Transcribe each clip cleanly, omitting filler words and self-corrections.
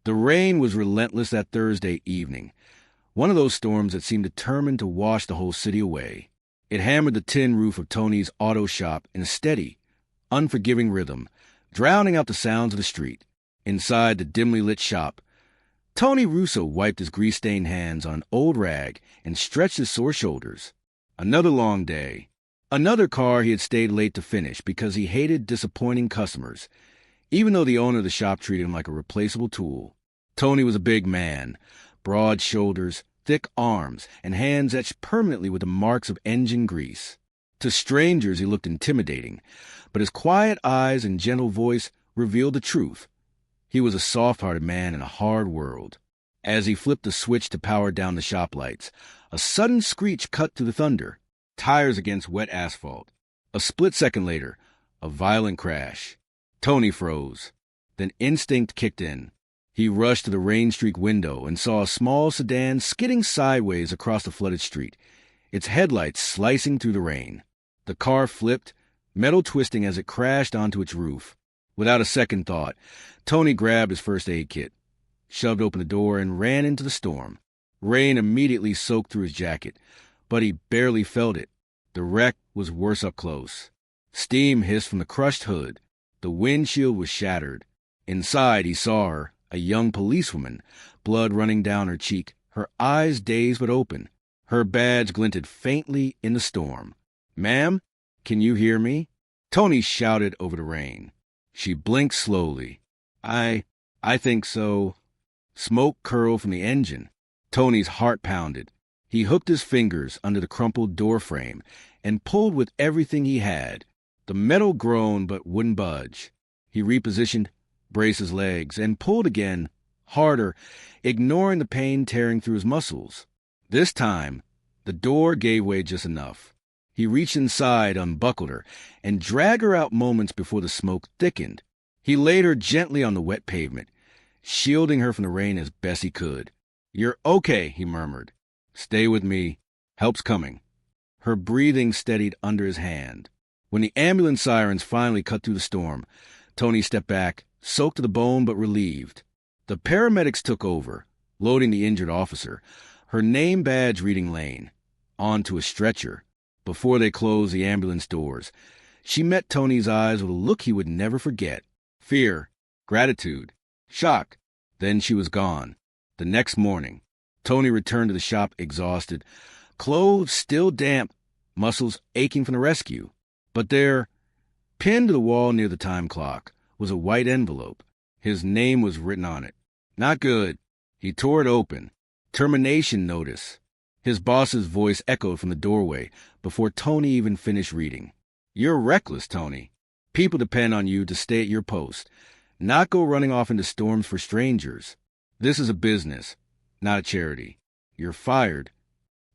The rain was relentless that Thursday evening, one of those storms that seemed determined to wash the whole city away. It hammered the tin roof of Tony's auto shop in a steady, unforgiving rhythm, drowning out the sounds of the street. Inside the dimly lit shop, Tony Russo wiped his grease-stained hands on an old rag and stretched his sore shoulders. Another long day. Another car he had stayed late to finish because he hated disappointing customers, even though the owner of the shop treated him like a replaceable tool. Tony was a big man, broad shoulders, thick arms, and hands etched permanently with the marks of engine grease. To strangers he looked intimidating, but his quiet eyes and gentle voice revealed the truth. He was a soft-hearted man in a hard world. As he flipped the switch to power down the shop lights, a sudden screech cut through the thunder. Tires against wet asphalt. A split second later, a violent crash. Tony froze. Then instinct kicked in. He rushed to the rain-streaked window and saw a small sedan skidding sideways across the flooded street, its headlights slicing through the rain. The car flipped, metal twisting as it crashed onto its roof. Without a second thought, Tony grabbed his first aid kit, shoved open the door, and ran into the storm. Rain immediately soaked through his jacket, but he barely felt it. The wreck was worse up close. Steam hissed from the crushed hood. The windshield was shattered. Inside, he saw her, a young policewoman, blood running down her cheek, her eyes dazed but open. Her badge glinted faintly in the storm. "Ma'am, can you hear me?" Tony shouted over the rain. She blinked slowly. I think so." Smoke curled from the engine. Tony's heart pounded. He hooked his fingers under the crumpled door frame and pulled with everything he had. The metal groaned but wouldn't budge. He repositioned, braced his legs, and pulled again, harder, ignoring the pain tearing through his muscles. This time, the door gave way just enough. He reached inside, unbuckled her, and dragged her out moments before the smoke thickened. He laid her gently on the wet pavement, shielding her from the rain as best he could. "You're okay," he murmured. "Stay with me. Help's coming." Her breathing steadied under his hand. When the ambulance sirens finally cut through the storm, Tony stepped back, soaked to the bone but relieved. The paramedics took over, loading the injured officer, her name badge reading Lane, onto a stretcher. Before they closed the ambulance doors, she met Tony's eyes with a look he would never forget. Fear, gratitude, shock. Then she was gone. The next morning, Tony returned to the shop exhausted, clothes still damp, muscles aching from the rescue. But there, pinned to the wall near the time clock, was a white envelope. His name was written on it. Not good. He tore it open. Termination notice. His boss's voice echoed from the doorway before Tony even finished reading. "You're reckless, Tony. People depend on you to stay at your post, not go running off into storms for strangers. This is a business, not a charity. You're fired."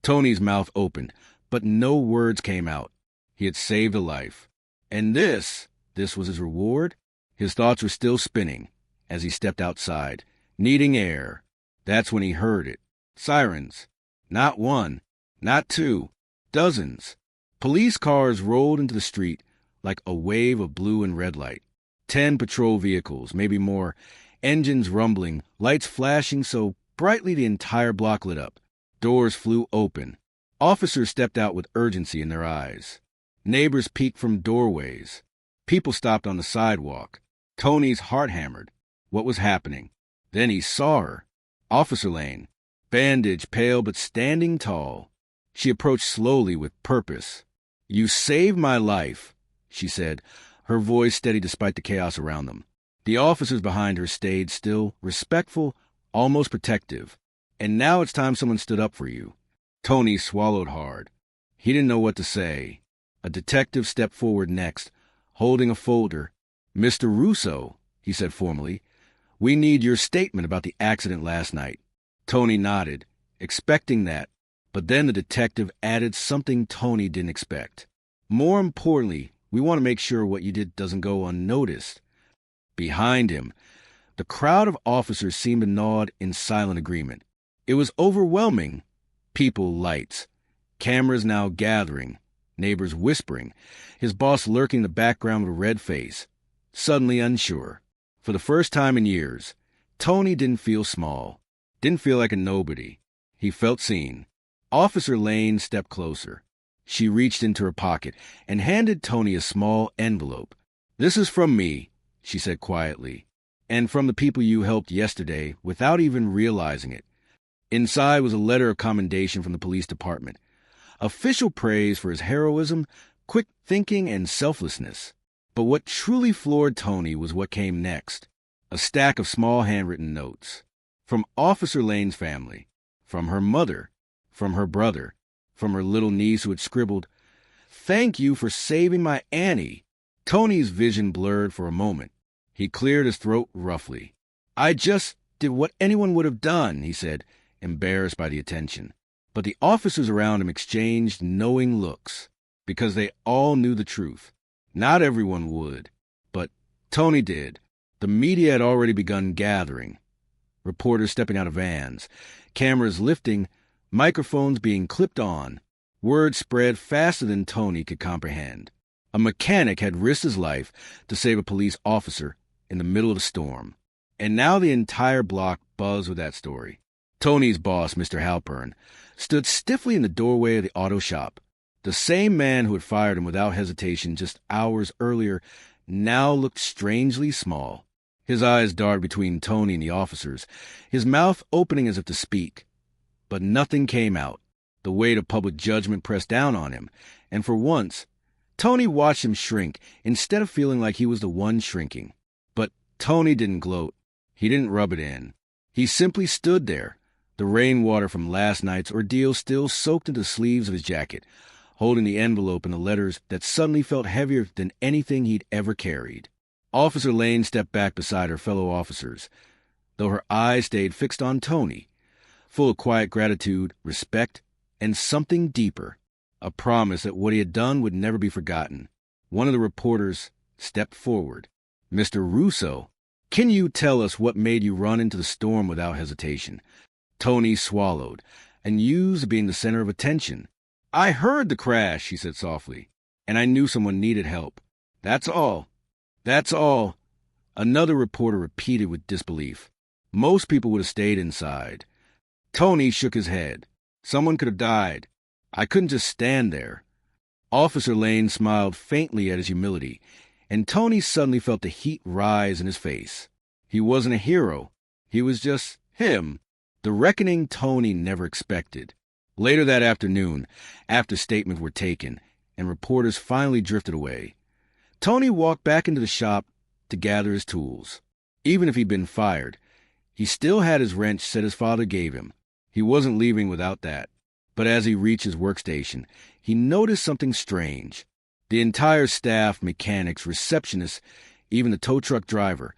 Tony's mouth opened, but no words came out. He had saved a life. And this was his reward? His thoughts were still spinning as he stepped outside, needing air. That's when he heard it. Sirens. Not one, not two, dozens. Police cars rolled into the street like a wave of blue and red light. 10 patrol vehicles, maybe more, engines rumbling, lights flashing so brightly the entire block lit up. Doors flew open. Officers stepped out with urgency in their eyes. Neighbors peeked from doorways. People stopped on the sidewalk. Tony's heart hammered. What was happening? Then he saw her. Officer Lane, bandaged, pale, but standing tall. She approached slowly with purpose. "You saved my life," she said, her voice steady despite the chaos around them. The officers behind her stayed still, respectful, almost protective. "And now it's time someone stood up for you." Tony swallowed hard. He didn't know what to say. A detective stepped forward next, holding a folder. "Mr. Russo," he said formally, "we need your statement about the accident last night." Tony nodded, expecting that, but then the detective added something Tony didn't expect. "More importantly, we want to make sure what you did doesn't go unnoticed." Behind him, the crowd of officers seemed to nod in silent agreement. It was overwhelming. People, lights, cameras now gathering, neighbors whispering, his boss lurking in the background with a red face, suddenly unsure. For the first time in years, Tony didn't feel small, didn't feel like a nobody. He felt seen. Officer Lane stepped closer. She reached into her pocket and handed Tony a small envelope. "This is from me," she said quietly, "and from the people you helped yesterday without even realizing it." Inside was a letter of commendation from the police department. Official praise for his heroism, quick thinking, and selflessness. But what truly floored Tony was what came next. A stack of small handwritten notes. From Officer Lane's family. From her mother. From her brother. From her little niece who had scribbled, "Thank you for saving my Annie." Tony's vision blurred for a moment. He cleared his throat roughly. "I just did what anyone would have done," he said, embarrassed by the attention. But the officers around him exchanged knowing looks, because they all knew the truth. Not everyone would, but Tony did. The media had already begun gathering. Reporters stepping out of vans, cameras lifting, microphones being clipped on. Word spread faster than Tony could comprehend. A mechanic had risked his life to save a police officer in the middle of the storm. And now the entire block buzzed with that story. Tony's boss, Mr. Halpern, stood stiffly in the doorway of the auto shop. The same man who had fired him without hesitation just hours earlier now looked strangely small. His eyes darted between Tony and the officers, his mouth opening as if to speak. But nothing came out. The weight of public judgment pressed down on him, and for once, Tony watched him shrink instead of feeling like he was the one shrinking. But Tony didn't gloat. He didn't rub it in. He simply stood there, the rainwater from last night's ordeal still soaked into the sleeves of his jacket, holding the envelope and the letters that suddenly felt heavier than anything he'd ever carried. Officer Lane stepped back beside her fellow officers, though her eyes stayed fixed on Tony, full of quiet gratitude, respect, and something deeper, a promise that what he had done would never be forgotten. One of the reporters stepped forward. "Mr. Russo, can you tell us what made you run into the storm without hesitation?" Tony swallowed, and used to being the center of attention. "I heard the crash," she said softly, "and I knew someone needed help. That's all. That's all." Another reporter repeated with disbelief. Most people would have stayed inside. Tony shook his head. "Someone could have died. I couldn't just stand there." Officer Lane smiled faintly at his humility, and Tony suddenly felt the heat rise in his face. He wasn't a hero. He was just him. The reckoning Tony never expected. Later that afternoon, after statements were taken and reporters finally drifted away, Tony walked back into the shop to gather his tools. Even if he'd been fired, he still had his wrench set his father gave him. He wasn't leaving without that. But as he reached his workstation, he noticed something strange. The entire staff, mechanics, receptionists, even the tow truck driver,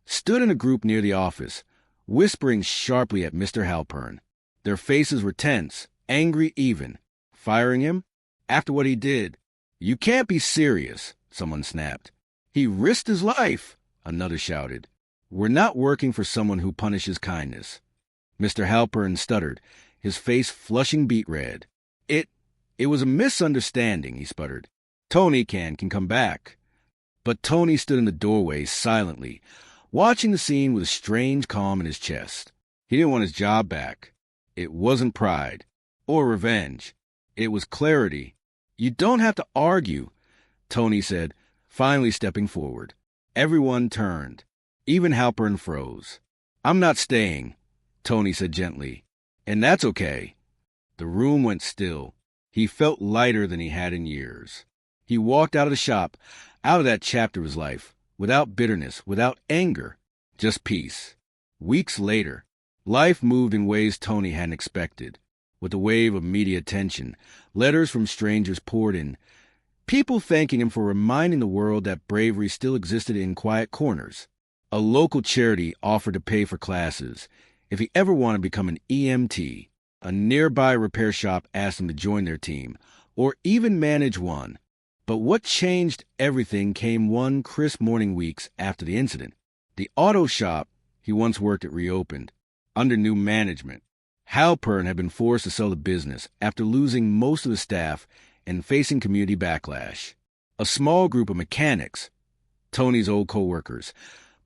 stood in a group near the office, whispering sharply at Mr. Halpern. Their faces were tense, angry even. Firing him? After what he did? "You can't be serious," someone snapped. "He risked his life," another shouted. "We're not working for someone who punishes kindness." Mr. Halpern stuttered, his face flushing beet red. It was a misunderstanding," he sputtered. "Tony can come back." But Tony stood in the doorway silently, watching the scene with a strange calm in his chest. He didn't want his job back. It wasn't pride or revenge. It was clarity. "You don't have to argue," Tony said, finally stepping forward. Everyone turned. Even Halpern froze. "I'm not staying," Tony said gently. "And that's okay." The room went still. He felt lighter than he had in years. He walked out of the shop, out of that chapter of his life, without bitterness, without anger, just peace. Weeks later, life moved in ways Tony hadn't expected. With a wave of media attention, letters from strangers poured in, people thanking him for reminding the world that bravery still existed in quiet corners. A local charity offered to pay for classes if he ever wanted to become an EMT. A nearby repair shop asked him to join their team, or even manage one. But what changed everything came one crisp morning weeks after the incident. The auto shop he once worked at reopened, under new management. Halpern had been forced to sell the business after losing most of the staff and facing community backlash. A small group of mechanics, Tony's old coworkers,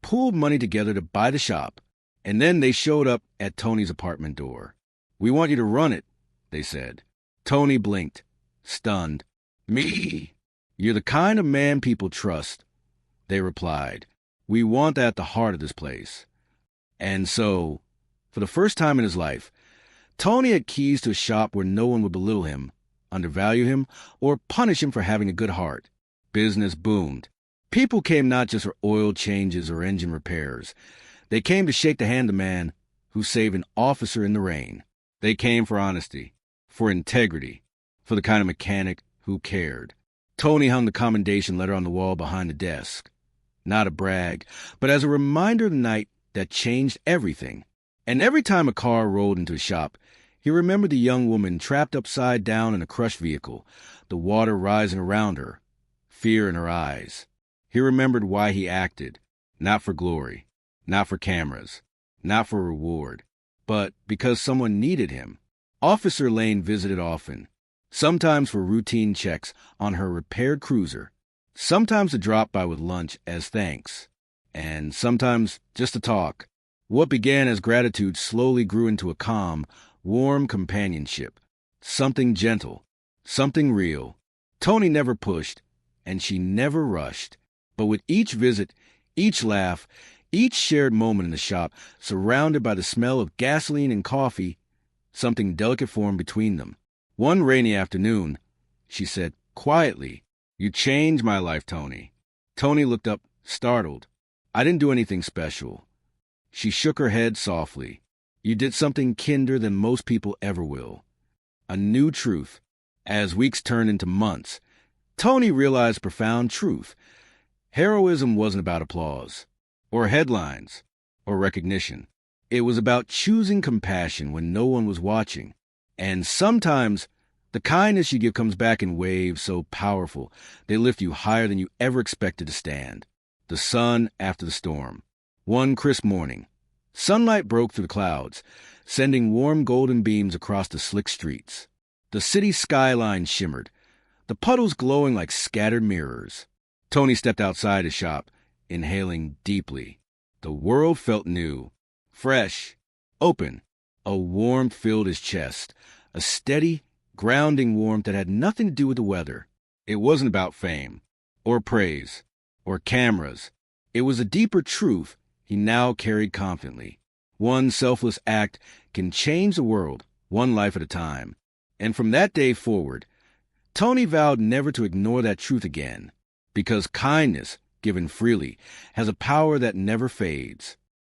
pulled money together to buy the shop And then they showed up at Tony's apartment door. "We want you to run it," they said. Tony blinked, stunned. "Me? You're the kind of man people trust," they replied. "We want that at the heart of this place." And so, for the first time in his life, Tony had keys to a shop where no one would belittle him, undervalue him, or punish him for having a good heart. Business boomed. People came not just for oil changes or engine repairs. They came to shake the hand of the man who saved an officer in the rain. They came for honesty, for integrity, for the kind of mechanic who cared. Tony hung the commendation letter on the wall behind the desk. Not a brag, but as a reminder of the night that changed everything. And every time a car rolled into his shop, he remembered the young woman trapped upside down in a crushed vehicle, the water rising around her, fear in her eyes. He remembered why he acted, not for glory, not for cameras, not for reward, but because someone needed him. Officer Lane visited often, sometimes for routine checks on her repaired cruiser, sometimes to drop by with lunch as thanks, and sometimes just to talk. What began as gratitude slowly grew into a calm, warm companionship, something gentle, something real. Tony never pushed, and she never rushed. But with each visit, each laugh, each shared moment in the shop, surrounded by the smell of gasoline and coffee, something delicate formed between them. One rainy afternoon, she said quietly, "You changed my life, Tony." Tony looked up, startled. "I didn't do anything special." She shook her head softly. "You did something kinder than most people ever will." A new truth. As weeks turned into months, Tony realized profound truth. Heroism wasn't about applause, or headlines, or recognition. It was about choosing compassion when no one was watching. And sometimes, the kindness you give comes back in waves so powerful, they lift you higher than you ever expected to stand. The sun after the storm. One crisp morning, sunlight broke through the clouds, sending warm golden beams across the slick streets. The city skyline shimmered, the puddles glowing like scattered mirrors. Tony stepped outside his shop, inhaling deeply. The world felt new, fresh, open. A warmth filled his chest, a steady, grounding warmth that had nothing to do with the weather. It wasn't about fame, or praise, or cameras. It was a deeper truth he now carried confidently. One selfless act can change the world, one life at a time. And from that day forward, Tony vowed never to ignore that truth again, because kindness, given freely, has a power that never fades.